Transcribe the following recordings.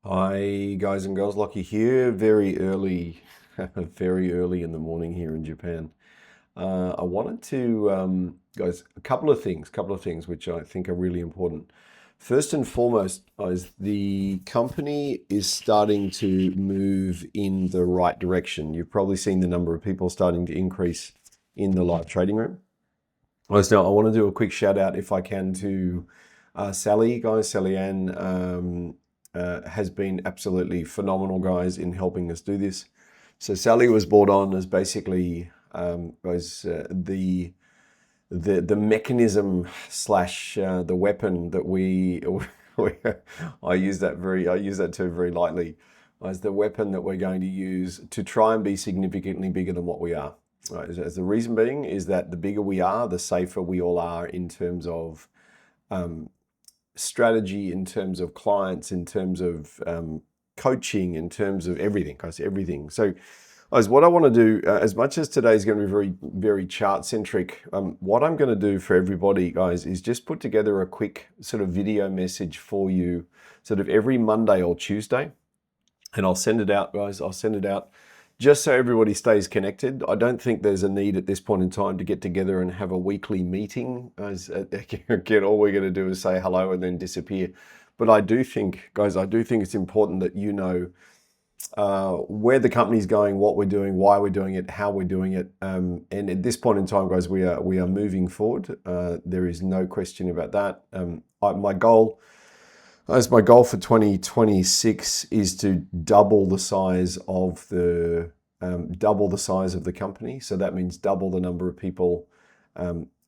Hi guys and girls, Lockie here. Very early, very early in the morning here in Japan. I wanted to, guys, a couple of things which I think are really important. First and foremost, is the company is starting to move in the right direction. You've probably seen the number of people starting to increase in the live trading room. Now, I want to do a quick shout out, if I can, to Sally, guys. Sally Ann has been absolutely phenomenal, guys, in helping us do this. So Sally was brought on as basically the mechanism slash the weapon that I use that term very lightly, as the weapon that we're going to use to try and be significantly bigger than what we are. Right, as the reason being is that the bigger we are, the safer we all are in terms of strategy, in terms of clients, in terms of coaching, in terms of everything, guys, everything. So, as what I want to do, as much as today is going to be very, very chart centric, what I'm going to do for everybody, guys, is just put together a quick sort of video message for you, sort of every Monday or Tuesday, and I'll send it out, guys. I'll send it out just so everybody stays connected. I don't think there's a need at this point in time to get together and have a weekly meeting. Again, all we're going to do is say hello and then disappear. But I do think, guys, it's important that you know where the company's going, what we're doing, why we're doing it, how we're doing it. And at this point in time, guys, we are moving forward. There is no question about that. My goal for 2026 is to double the size of the company. So that means double the number of people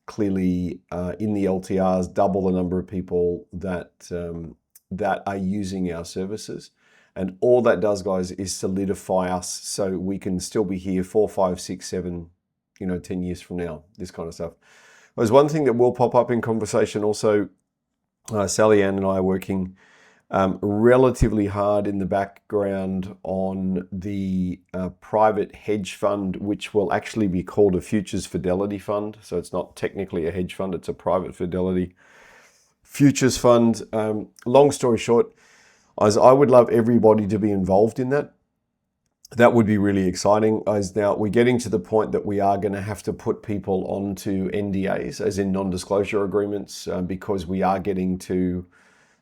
clearly in the LTRs, double the number of people that are using our services. And all that does, guys, is solidify us so we can still be here 4, 5, 6, 7, 10 years from now, this kind of stuff. There's one thing that will pop up in conversation also. Sally Ann and I are working relatively hard in the background on the private hedge fund, which will actually be called a futures fidelity fund. So it's not technically a hedge fund, it's a private fidelity futures fund. Long story short, as I would love everybody to be involved in that. That would be really exciting. As now we're getting to the point that we are going to have to put people onto NDAs, as in non-disclosure agreements, because we are getting to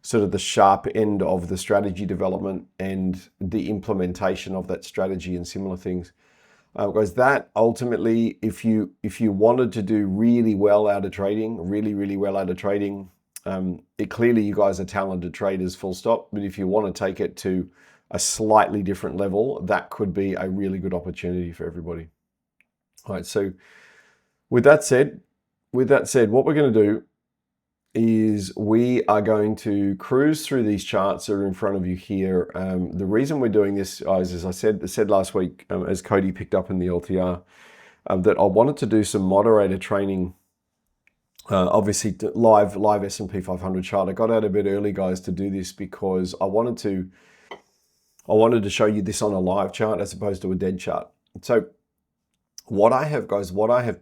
sort of the sharp end of the strategy development and the implementation of that strategy and similar things. Because that ultimately, if you wanted to do really well out of trading, really well out of trading, clearly you guys are talented traders, full stop. But if you want to take it to a slightly different level, that could be a really good opportunity for everybody. All right, so with that said, what we're going to do is we are going to cruise through these charts that are in front of you here. The reason we're doing this, guys, as I said last week, as Cody picked up in the LTR, that I wanted to do some moderator training. Obviously, live S&P 500 chart. I got out a bit early, guys, to do this because I wanted to show you this on a live chart as opposed to a dead chart. So what I have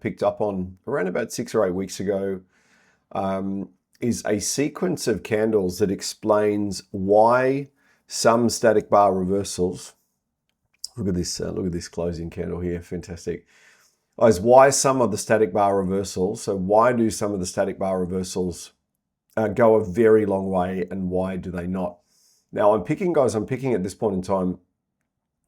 picked up on around about 6 or 8 weeks ago is a sequence of candles that explains why some static bar reversals, look at this closing candle here, fantastic, is why some of the static bar reversals, so why do some of the static bar reversals go a very long way and why do they not? Now I'm picking at this point in time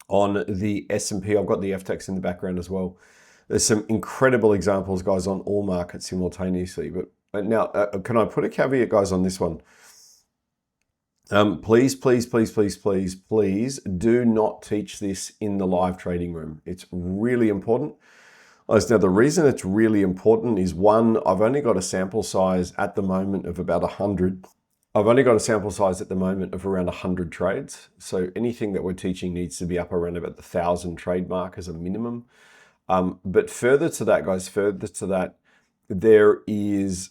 on the S&P. I've got the FDAX in the background as well. There's some incredible examples, guys, on all markets simultaneously. But now, can I put a caveat, guys, on this one? Please do not teach this in the live trading room. It's really important. Now, the reason it's really important is, one, I've only got a sample size at the moment of about 100. I've only got a sample size at the moment of around 100 trades. So anything that we're teaching needs to be up around about the 1,000 trade mark as a minimum. But further to that, guys, there is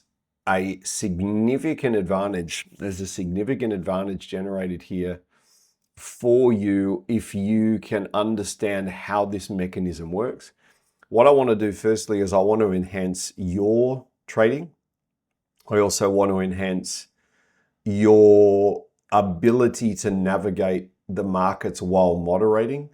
a significant advantage. There's a significant advantage generated here for you if you can understand how this mechanism works. What I want to do firstly is I want to enhance your trading. I also want to enhance your ability to navigate the markets while moderating.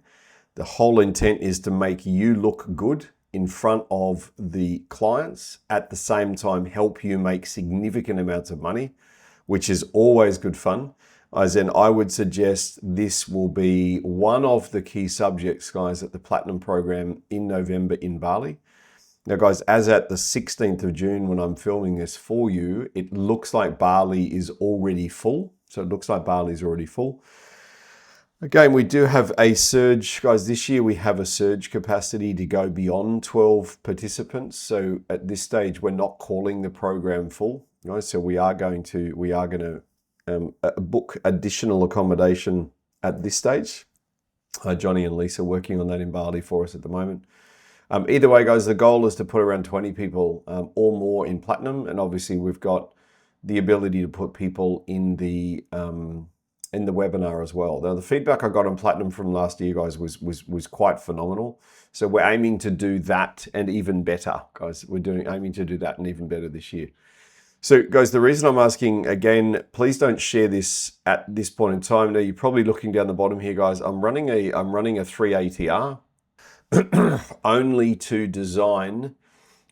The whole intent is to make you look good in front of the clients, at the same time help you make significant amounts of money, which is always good fun. As in, I would suggest this will be one of the key subjects, guys, at the Platinum program in November in Bali. Now, guys, as at the 16th of June, when I'm filming this for you, it looks like Bali is already full. So it looks like Bali is already full. Again, we do have a surge, guys. This year we have a surge capacity to go beyond 12 participants. So at this stage, we're not calling the program full. Guys, so we are going to book additional accommodation at this stage. Johnny and Lisa working on that in Bali for us at the moment. Either way, guys, the goal is to put around 20 people or more in Platinum, and obviously we've got the ability to put people in the webinar as well. Now, the feedback I got on Platinum from last year, guys, was quite phenomenal. So we're aiming to do that and even better, guys. Aiming to do that and even better this year. So, guys, the reason I'm asking, again, please don't share this at this point in time. Now, you're probably looking down the bottom here, guys. I'm running a 3 ATR only to design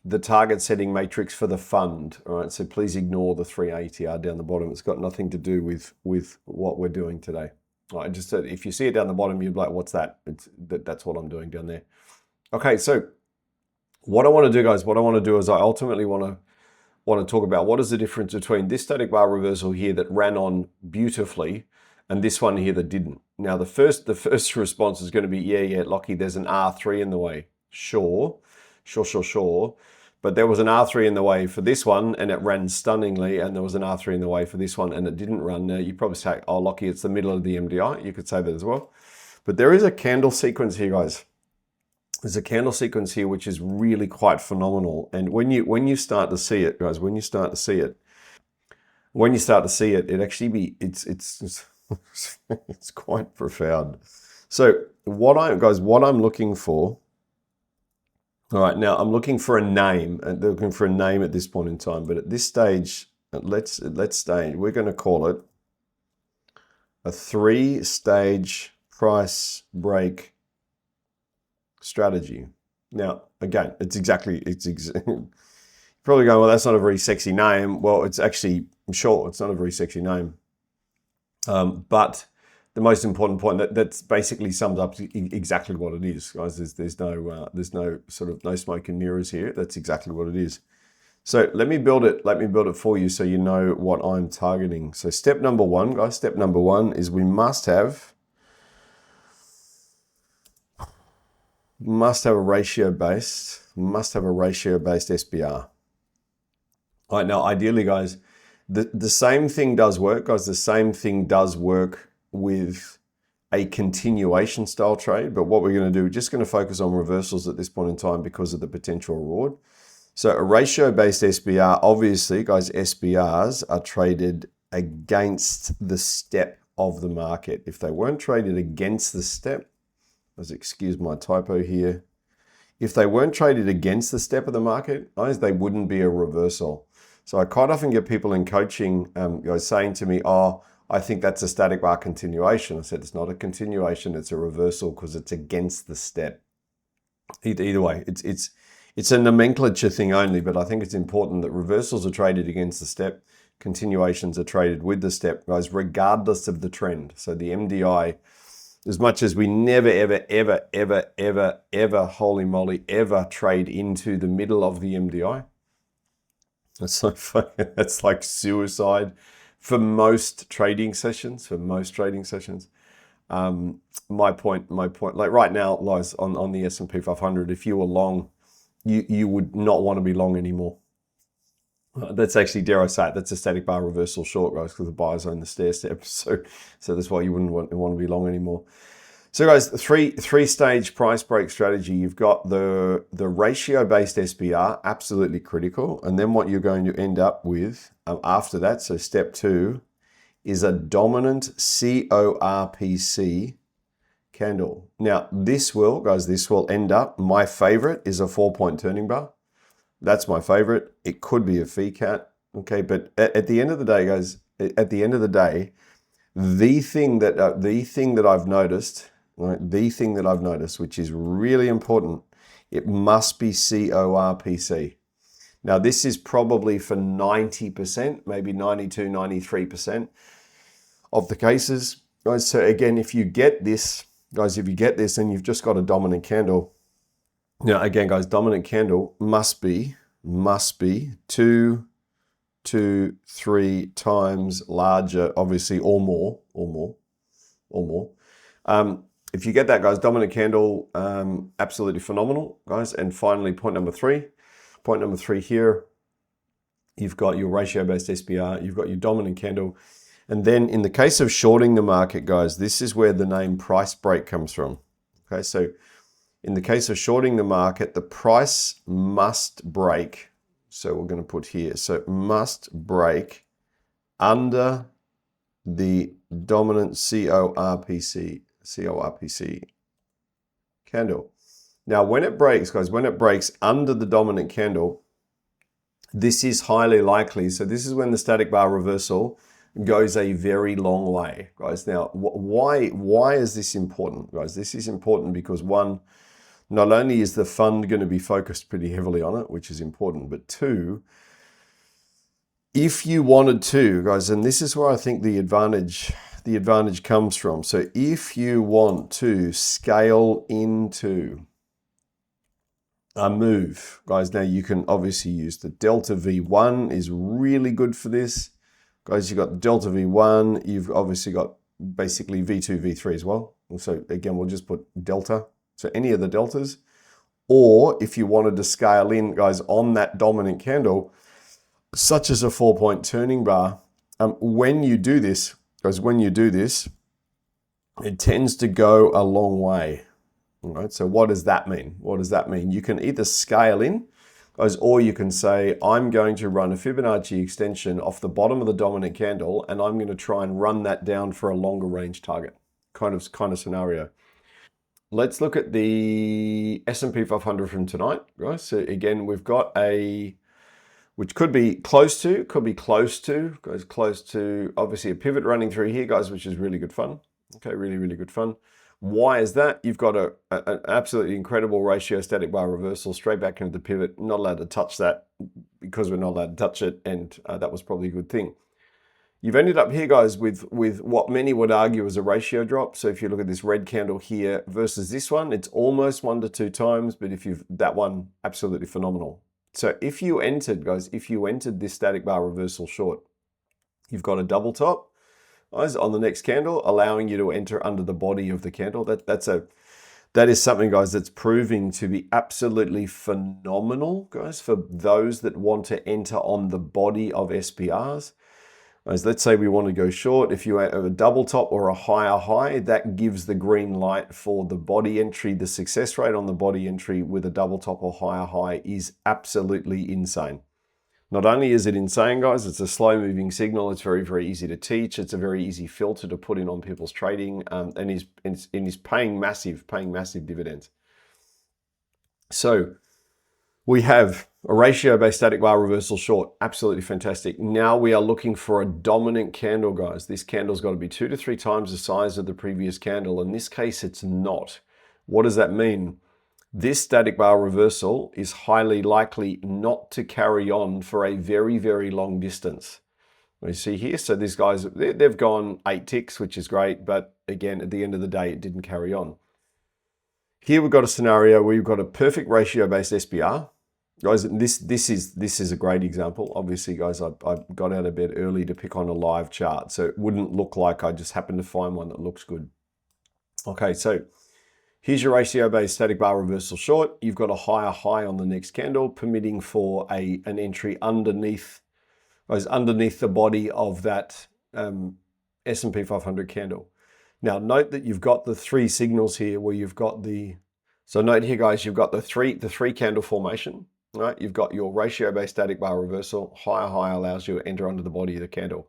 the target setting matrix for the fund. All right, so please ignore the 3 ATR down the bottom. It's got nothing to do with what we're doing today. All right, just if you see it down the bottom, you'd be like, what's that? That's what I'm doing down there. Okay, so what I want to do, guys, is I ultimately want to talk about what is the difference between this static bar reversal here that ran on beautifully and this one here that didn't. Now, the first response is going to be, yeah, Lockie, there's an R3 in the way. Sure. But there was an R3 in the way for this one and it ran stunningly, and there was an R3 in the way for this one and it didn't run. Now, you probably say, oh, Lockie, it's the middle of the MDI. You could say that as well. But there is a candle sequence here, guys. There's a candle sequence here which is really quite phenomenal. And when you start to see it, guys, it actually it's quite profound. So what I'm looking for. All right, now I'm looking for a name, and they're looking for a name at this point in time. But at this stage, let's stay. We're going to call it a 3-stage price break strategy. Now, again, it's probably going, well, that's not a very sexy name. Well, it's actually, I'm sure it's not a very sexy name. But the most important point that's basically sums up exactly what it is, guys. There's no sort of no smoke and mirrors here. That's exactly what it is. So let me build it for you so you know what I'm targeting. So step number one, guys, is we must have a ratio-based SBR. All right, now ideally, guys, the same thing does work, guys. The same thing does work with a continuation style trade, but what we're going to do, we're just going to focus on reversals at this point in time because of the potential reward. So a ratio-based SBR, obviously, guys, SBRs are traded against the step of the market. If they weren't traded against the step, let's excuse my typo here. If they weren't traded against the step of the market, guys, they wouldn't be a reversal. So I quite often get people in coaching, guys, saying to me, oh, I think that's a static bar continuation. I said, it's not a continuation, it's a reversal because it's against the step. Either way, it's a nomenclature thing only, but I think it's important that reversals are traded against the step, continuations are traded with the step, guys, regardless of the trend. So the MDI, as much as we never, ever, holy moly, ever trade into the middle of the MDI, that's so funny. That's like suicide for most trading sessions. My point, like right now, guys, on the S&P 500, if you were long, you would not want to be long anymore. That's actually, dare I say it, that's a static bar reversal short, guys, because the buyers own the stair step. So that's why you wouldn't want to be long anymore. So guys, three-stage price break strategy. You've got the ratio-based SBR, absolutely critical. And then what you're going to end up with after that, so step 2, is a dominant CORPC candle. Now, this will end up, my favorite is a 4-point turning bar. That's my favorite. It could be a fee cat, okay? But at the end of the day, guys, The thing that I've noticed, right? The thing that I've noticed, which is really important, it must be CORPC. Now, this is probably for 90%, maybe 92, 93% of the cases, guys. So again, if you get this, guys, if you get this and you've just got a dominant candle, now again, guys, dominant candle must be 2 to 3 times larger, obviously, or more. If you get that, guys, dominant candle, absolutely phenomenal, guys. And finally, point number three here, you've got your ratio-based SPR, you've got your dominant candle. And then in the case of shorting the market, guys, this is where the name price break comes from. Okay, so in the case of shorting the market, the price must break. So we're going to put here, so it must break under the dominant CORPC candle. Now, when it breaks, guys, when it breaks under the dominant candle, this is highly likely. So this is when the static bar reversal goes a very long way, guys. Now, why is this important, guys? This is important because one, not only is the fund going to be focused pretty heavily on it, which is important, but two, if you wanted to, guys, and this is where I think the advantage comes from. So if you want to scale into a move, guys, now you can obviously use the delta V1 is really good for this. Guys, you've got delta V1, you've obviously got basically V2, V3 as well. So again, we'll just put delta. So any of the deltas, or if you wanted to scale in, guys, on that dominant candle, such as a 4-point turning bar, when you do this, guys, it tends to go a long way. All right, so what does that mean? What does that mean? You can either scale in, guys, or you can say, I'm going to run a Fibonacci extension off the bottom of the dominant candle, and I'm going to try and run that down for a longer range target kind of scenario. Let's look at the S&P 500 from tonight, guys. So again, we've got which could be close to, goes close to, obviously a pivot running through here, guys, which is really good fun. Okay, really, really good fun. Why is that? You've got an absolutely incredible ratio static bar reversal straight back into the pivot. Not allowed to touch that because we're not allowed to touch it, and that was probably a good thing. You've ended up here, guys, with what many would argue is a ratio drop. So if you look at this red candle here versus this one, it's almost 1 to 2 times, but that one, absolutely phenomenal. So if you entered, guys, this static bar reversal short, you've got a double top, guys, on the next candle, allowing you to enter under the body of the candle. That is something, guys, that's proving to be absolutely phenomenal, guys, for those that want to enter on the body of SPRs. As let's say we want to go short, if you have a double top or a higher high, that gives the green light for the body entry. The success rate on the body entry with a double top or higher high is absolutely insane. Not only is it insane, guys, it's a slow moving signal. It's very, very easy to teach. It's a very easy filter to put in on people's trading, and is paying massive dividends. So we have a ratio-based static bar reversal short, absolutely fantastic. Now we are looking for a dominant candle, guys. This candle's got to be 2 to 3 times the size of the previous candle. In this case, it's not. What does that mean? This static bar reversal is highly likely not to carry on for a very, very long distance. You see here, so these guys, they've gone 8 ticks, which is great, but again, at the end of the day, it didn't carry on. Here we've got a scenario where you've got a perfect ratio-based SPR. Guys, this is a great example. Obviously, guys, I got out of bed early to pick on a live chart, so it wouldn't look like I just happened to find one that looks good. Okay, so here's your ratio-based static bar reversal short. You've got a higher high on the next candle, permitting for an entry underneath the body of that S&P 500 candle. Now, note that you've got the 3 signals here where you've got so note here, guys, you've got the three candle formation, right? You've got your ratio-based static bar reversal. Higher high allows you to enter under the body of the candle.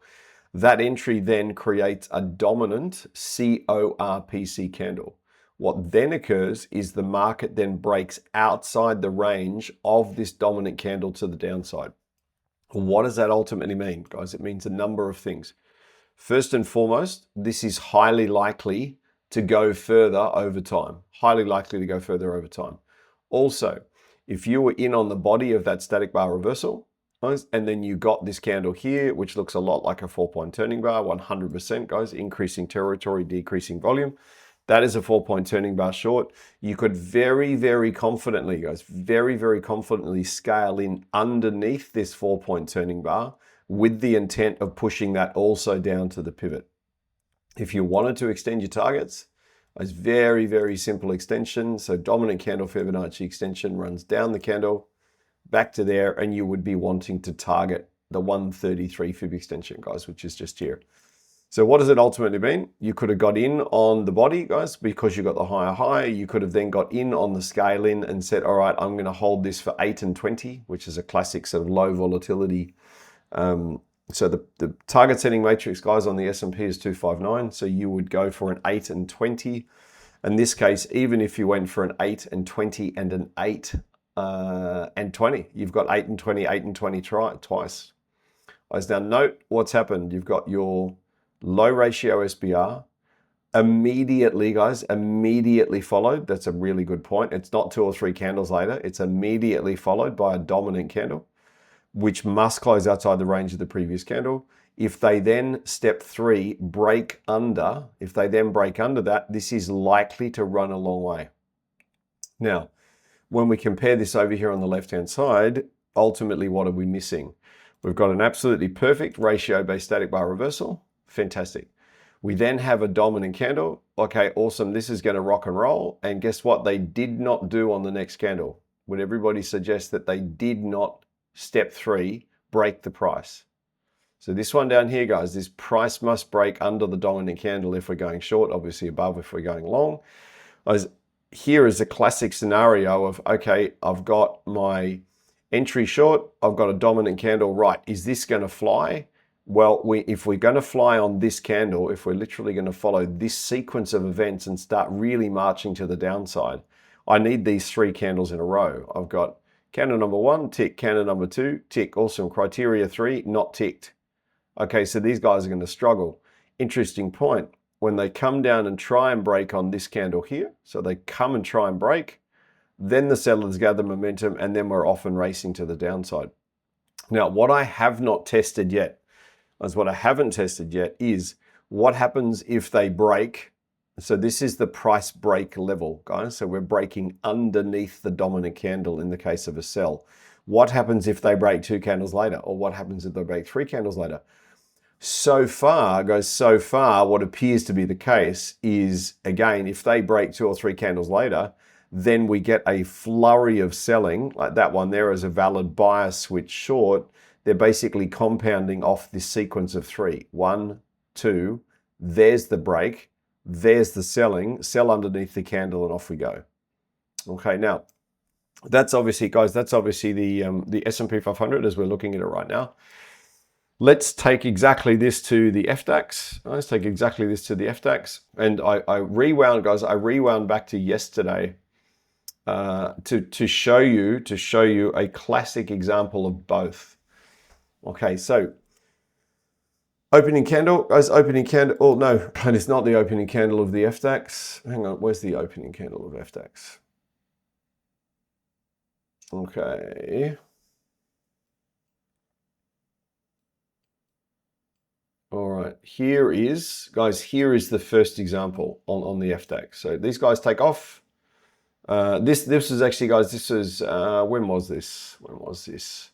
That entry then creates a dominant CORPC candle. What then occurs is the market then breaks outside the range of this dominant candle to the downside. What does that ultimately mean, guys? It means a number of things. First and foremost, this is highly likely to go further over time. Highly likely to go further over time. Also, if you were in on the body of that static bar reversal, and then you got this candle here, which looks a lot like a 4-point turning bar, 100%, guys, increasing territory, decreasing volume. That is a 4-point turning bar short. You could very, very confidently, guys, very, very confidently scale in underneath this 4-point turning bar with the intent of pushing that also down to the pivot. If you wanted to extend your targets, it's very, very simple extension. So dominant candle Fibonacci extension runs down the candle, back to there, and you would be wanting to target the 133 fib extension, guys, which is just here. So what does it ultimately mean? You could have got in on the body, guys, because you got the higher high. You could have then got in on the scale in and said, all right, I'm going to hold this for 8 and 20, which is a classic sort of low volatility. So the target setting matrix, guys, on the S&P is 259. So you would go for an 8 and 20. In this case, even if you went for an 8 and 20 and an 8 and 20, you've got 8 and 20, 8 and 20 twice. Guys, now note what's happened. You've got your low ratio SBR immediately, guys, immediately followed. That's a really good point. It's not 2 or 3 candles later. It's immediately followed by a dominant candle, which must close outside the range of the previous candle. If they then, step 3, break under, if they then break under that, this is likely to run a long way. Now, when we compare this over here on the left-hand side, ultimately, what are we missing? We've got an absolutely perfect ratio-based static bar reversal. Fantastic. We then have a dominant candle. Okay, awesome. This is going to rock and roll. And guess what? They did not do on the next candle. Would everybody suggest that they did not, step 3, break the price? So this one down here, guys, this price must break under the dominant candle if we're going short, obviously above if we're going long. Here is a classic scenario of, okay, I've got my entry short, I've got a dominant candle, right, is this going to fly? Well, if we're going to fly on this candle, if we're literally going to follow this sequence of events and start really marching to the downside, I need these 3 candles in a row. I've got candle number 1, tick, candle number 2, tick, awesome, criteria 3, not ticked. Okay, so these guys are going to struggle. Interesting point. When they come down and try and break on this candle here, so they come and try and break, then the sellers gather momentum, and then we're off and racing to the downside. Now, what I have not tested yet, is what happens if they break. So this is the price break level, guys. So we're breaking underneath the dominant candle in the case of a sell. What happens if they break 2 candles later? Or what happens if they break 3 candles later? So far, what appears to be the case is, again, if they break 2 or 3 candles later, then we get a flurry of selling, like that one there is a valid buyer switch short. They're basically compounding off this sequence of 3. 1, 2, there's the break, there's the selling, sell underneath the candle, and off we go. Okay, now, that's obviously, guys, that's obviously the S&P 500 as we're looking at it right now. Let's take exactly this to the FDAX. Let's take exactly this to the FDAX. And I rewound, guys, I rewound back to yesterday to show you a classic example of both. Okay, so opening candle, guys, opening candle. Oh, no, and it's not the opening candle of the FDAX. Hang on, where's the opening candle of FDAX? Okay. All right, here is, guys, here is the first example on the FDAX. So these guys take off. This is actually, guys, this is, when was this?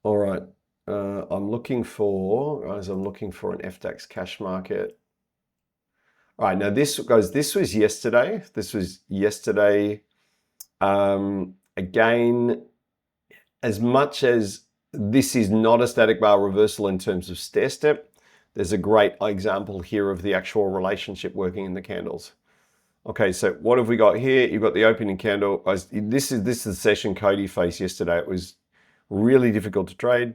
All right, I'm looking for, guys, I'm looking for an FDAX cash market. All right, now this, guys, this was yesterday. Again, as much as this is not a static bar reversal in terms of stair step, there's a great example here of the actual relationship working in the candles. Okay, so what have we got here? You've got the opening candle. This is the session Cody faced yesterday. It was really difficult to trade.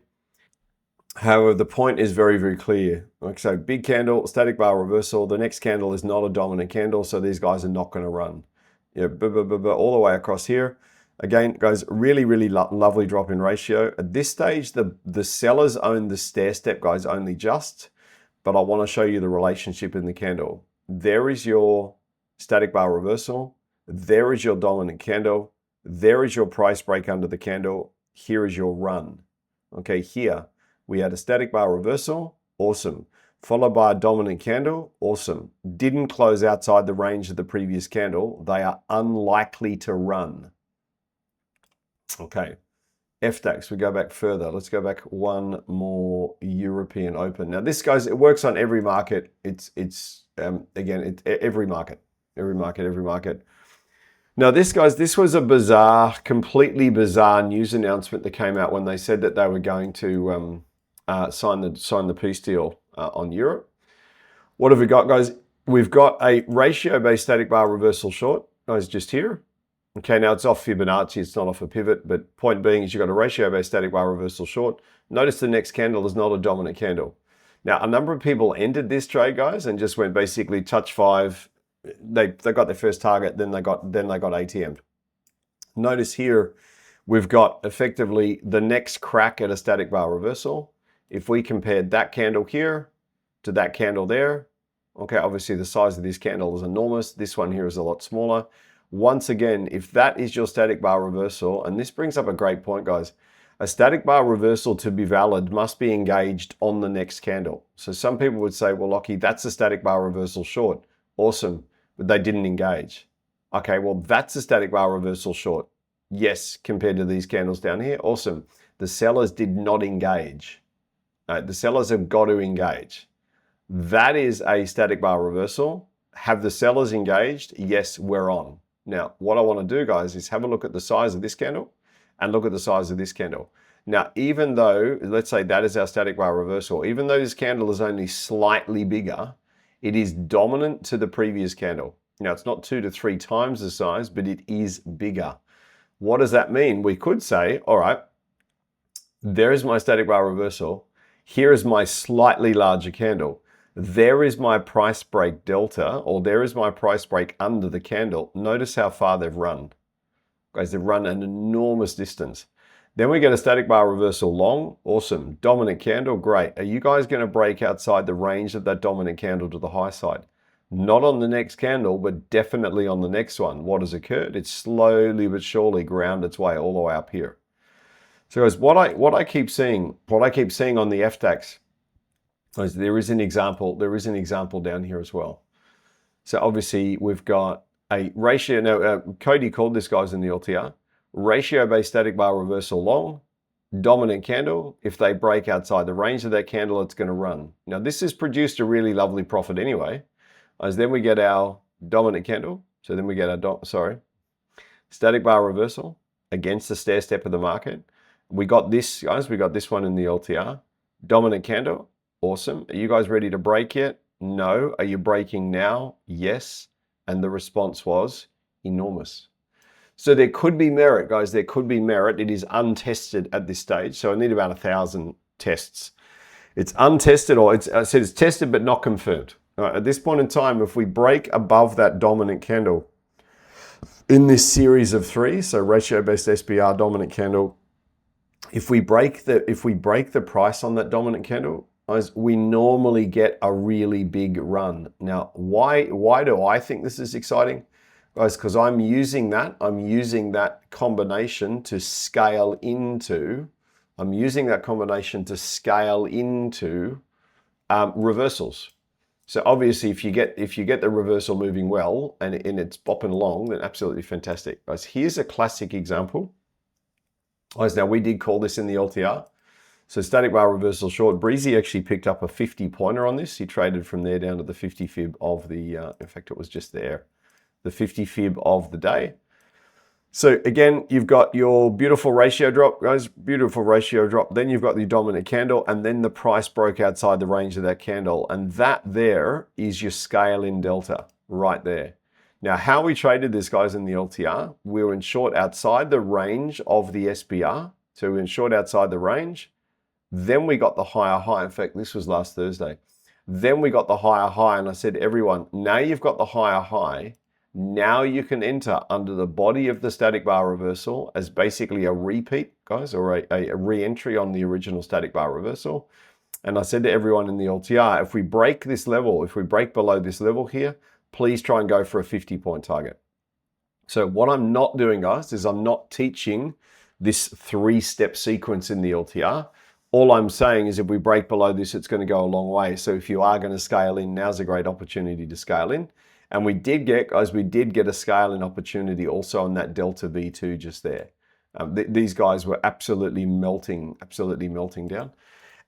However, the point is very, very clear. Like, so big candle, static bar reversal. The next candle is not a dominant candle, so these guys are not going to run. Yeah, all the way across here. Again, guys, really, really lovely drop in ratio. At this stage, the sellers own the stair step, guys, only just. but I want to show you the relationship in the candle. There is your static bar reversal. There is your dominant candle. There is your price break under the candle. Here is your run. Okay, here we had a static bar reversal. Awesome. Followed by a dominant candle. Awesome. Didn't close outside the range of the previous candle. They are unlikely to run. Okay. FDAX, we go back further. Let's go back one more. European Open. Now this, guys, it works on every market. It's every market. Now this, guys, this was a bizarre, completely bizarre news announcement that came out when they said that they were going to sign the peace deal on Europe. What have we got, guys? We've got a ratio-based static bar reversal short, guys, just here. Okay, now it's off Fibonacci, it's not off a pivot, but point being is you've got a ratio-based static bar reversal short. Notice the next candle is not a dominant candle. Now, a number of people entered this trade, guys, and just went basically touch 5. They got their first target, then they got ATM'd. Notice here, we've got effectively the next crack at a static bar reversal. If we compared that candle here to that candle there, okay, obviously the size of this candle is enormous. This one here is a lot smaller. Once again, if that is your static bar reversal, and this brings up a great point, guys, a static bar reversal to be valid must be engaged on the next candle. So some people would say, well, Lockie, that's a static bar reversal short. Awesome, but they didn't engage. Okay, well, that's a static bar reversal short. Yes, compared to these candles down here, awesome. The sellers did not engage. The sellers have got to engage. That is a static bar reversal. Have the sellers engaged? Yes, we're on. Now, what I want to do, guys, is have a look at the size of this candle and look at the size of this candle. Now, even though, let's say that is our static bar reversal, even though this candle is only slightly bigger, it is dominant to the previous candle. Now, it's not 2 to 3 times the size, but it is bigger. What does that mean? We could say, all right, there is my static bar reversal. Here is my slightly larger candle. There is my price break delta, or there is my price break under the candle. Notice how far they've run. Guys, they've run an enormous distance. Then we get a static bar reversal long. Awesome. Dominant candle. Great. Are you guys going to break outside the range of that dominant candle to the high side? Not on the next candle, but definitely on the next one. What has occurred? It's slowly but surely ground its way all the way up here. So guys, what I keep seeing on the FDAX, there is an example down here as well. So obviously we've got a ratio. Now Cody called this, guys, in the LTR, ratio-based static bar reversal long, dominant candle. If they break outside the range of that candle, it's going to run. Now this has produced a really lovely profit anyway. As then we get our dominant candle. So then we get our static bar reversal against the stair step of the market. We got this, guys. We got this one in the LTR, dominant candle. Awesome. Are you guys ready to break yet? No. Are you breaking now? Yes. And the response was enormous. So there could be merit, guys. There could be merit. It is untested at this stage. So I need about 1,000 tests. It's untested, or I said it's tested but not confirmed. All right, at this point in time, if we break above that dominant candle in this series of 3, so ratio-based SBR dominant candle, if we break the price on that dominant candle, we normally get a really big run. Now, why do I think this is exciting? Guys, because I'm using that combination to scale into, reversals. So obviously, if you get the reversal moving well and it's bopping along, then absolutely fantastic. Guys, here's a classic example. Guys, now we did call this in the LTR. So static bar reversal short. Breezy actually picked up a 50-pointer on this. He traded from there down to the 50 fib of the, in fact, it was just there, the 50 fib of the day. So again, you've got your beautiful ratio drop, guys, beautiful ratio drop. Then you've got the dominant candle, and then the price broke outside the range of that candle. And that there is your scale in delta right there. Now, how we traded this, guys, in the LTR, we were in short outside the range of the SBR. So we were in short outside the range. Then we got the higher high. In fact, this was last Thursday. Then we got the higher high, and I said to everyone, now you've got the higher high. Now you can enter under the body of the static bar reversal as basically a repeat, guys, or a re-entry on the original static bar reversal. And I said to everyone in the LTR, if we break this level, if we break below this level here, please try and go for a 50-point target. So what I'm not doing, guys, is I'm not teaching this 3-step sequence in the LTR. All I'm saying is if we break below this, it's going to go a long way. So if you are going to scale in, now's a great opportunity to scale in. And we did get, guys, we did get a scale in opportunity also on that Delta V2 just there. These guys were absolutely melting down.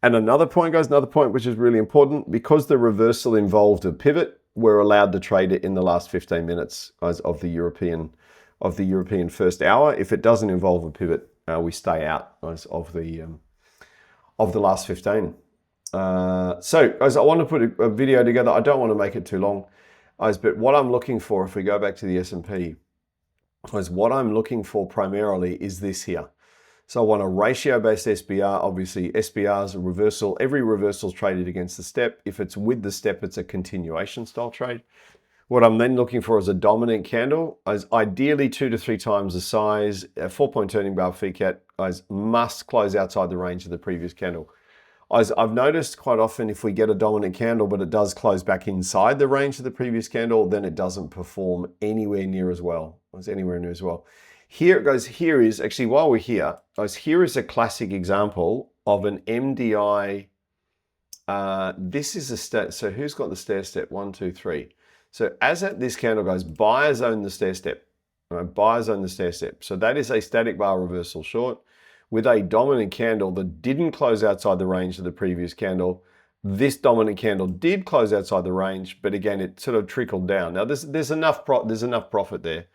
And another point, guys, another point which is really important, because the reversal involved a pivot, we're allowed to trade it in the last 15 minutes, guys, of the European first hour. If it doesn't involve a pivot, we stay out, guys, of the last 15. So, guys, I want to put a video together. I don't want to make it too long, guys, but what I'm looking for, if we go back to the S&P, guys, what I'm looking for primarily is this here. So I want a ratio-based SBR. Obviously, SBR is a reversal. Every reversal is traded against the step. If it's with the step, it's a continuation style trade. What I'm then looking for is a dominant candle, as ideally 2 to 3 times the size, a 4-point turning bar VCAT, guys, must close outside the range of the previous candle. As I've noticed quite often, if we get a dominant candle, but it does close back inside the range of the previous candle, then it doesn't perform anywhere near as well. Here, guys, here is, actually, while we're here, guys, here is a classic example of an MDI. This is a so who's got the stair step? 1, 2, 3. So as at this candle, guys, buyers own the stair step. Right? Buyers own the stair step. So that is a static bar reversal short with a dominant candle that didn't close outside the range of the previous candle. This dominant candle did close outside the range, but again, it sort of trickled down. Now there's enough profit there.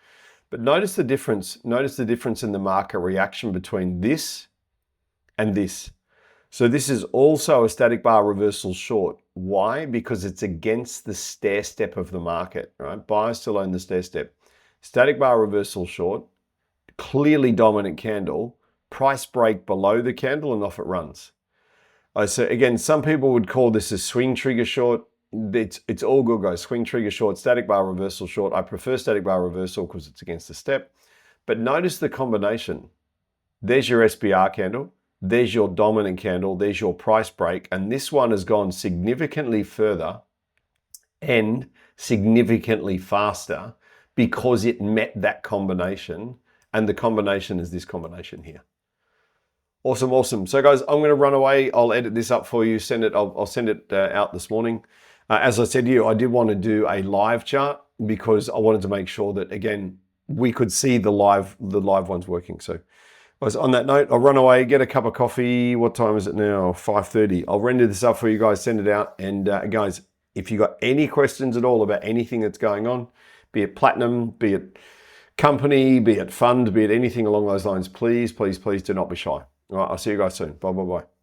But notice the difference. Notice the difference in the market reaction between this and this. So this is also a static bar reversal short. Why? Because it's against the stair step of the market, right? Buyers still own the stair step. Static bar reversal short, clearly dominant candle, price break below the candle and off it runs. So again, some people would call this a swing trigger short. It's all good, guys. Swing trigger short, static bar reversal short. I prefer static bar reversal because it's against the step. But notice the combination. There's your SBR candle. There's your dominant candle. There's your price break. And this one has gone significantly further and significantly faster because it met that combination. And the combination is this combination here. Awesome, awesome. So, guys, I'm going to run away. I'll edit this up for you. I'll send it out this morning. As I said to you, I did want to do a live chart because I wanted to make sure that, again, we could see the live ones working. So, guys, on that note, I'll run away, get a cup of coffee. What time is it now? 5:30. I'll render this up for you guys, send it out. And guys, if you got any questions at all about anything that's going on, be it platinum, be it company, be it fund, be it anything along those lines, please, please, please do not be shy. All right, I'll see you guys soon. Bye, bye, bye.